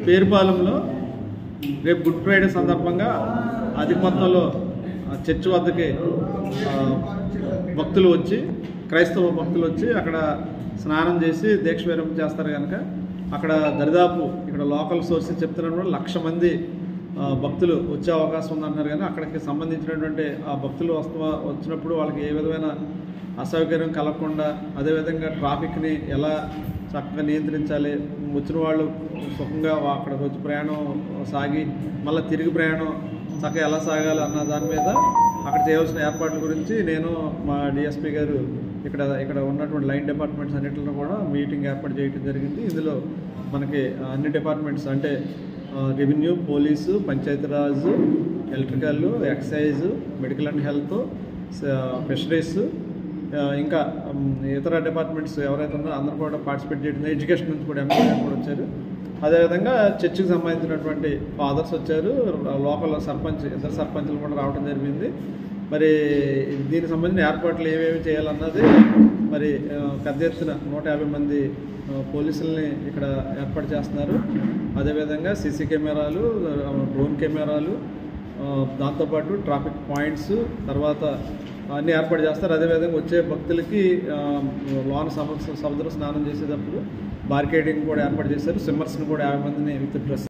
పేరుపాలెంలో రేపు good Friday సందర్భంగా అధిక మొత్తంలో చర్చి వద్దకి భక్తులు వచ్చి క్రైస్తవ భక్తులు వచ్చి అక్కడ స్నానం చేసి దీక్ష విరమణ చేస్తారు కనుక అక్కడ దరిదాపు ఇక్కడ లోకల్ సోర్సెస్ చెప్తున్నారు కూడా 1,00,000 మంది భక్తులు వచ్చే అవకాశం ఉందన్నారు. కానీ అక్కడికి సంబంధించినటువంటి ఆ భక్తులు వచ్చినప్పుడు వాళ్ళకి ఏ విధమైన అసౌకర్యం కలగకుండా అదేవిధంగా ట్రాఫిక్ని ఎలా చక్కగా నియంత్రించాలి, వచ్చిన వాళ్ళు సుఖంగా అక్కడికి వచ్చి ప్రయాణం సాగి మళ్ళీ తిరిగి ప్రయాణం చక్కగా ఎలా సాగాలి అన్న దాని మీద అక్కడ చేయవలసిన ఏర్పాట్ల గురించి నేను మా డిఎస్పీ గారు ఇక్కడ ఉన్నటువంటి లైన్ డిపార్ట్మెంట్స్ అన్నింటిలో కూడా మీటింగ్ ఏర్పాటు చేయడం జరిగింది. ఇందులో మనకి అన్ని డిపార్ట్మెంట్స్ అంటే revenue, police, Panchayati Raj, electrical, excise, medical and health, fisheries, ఇంకా ఇతర డిపార్ట్మెంట్స్ ఎవరైతే ఉన్నారో అందరూ కూడా పార్టిసిపేట్ చేయడం. ఎడ్యుకేషన్ నుంచి కూడా ఎంపీ కూడా వచ్చారు. అదేవిధంగా చర్చికి సంబంధించినటువంటి ఫాదర్స్ వచ్చారు, లోకల్ ఇద్దరు సర్పంచులు కూడా రావడం జరిగింది. మరి దీనికి సంబంధించిన ఏర్పాట్లు ఏమేమి చేయాలన్నది మరి పెద్ద ఎత్తున 150 మంది పోలీసుల్ని ఇక్కడ ఏర్పాటు చేస్తున్నారు. అదేవిధంగా సీసీ కెమెరాలు, డ్రోన్ కెమెరాలు, దాంతోపాటు ట్రాఫిక్ పాయింట్స్ తర్వాత అన్నీ ఏర్పాటు చేస్తారు. అదేవిధంగా వచ్చే భక్తులకి లోన సముద్ర స్నానం చేసేటప్పుడు బార్కేడింగ్ కూడా ఏర్పాటు చేశారు. స్విమ్మర్స్ని కూడా 50 మందిని విత్ డ్రెస్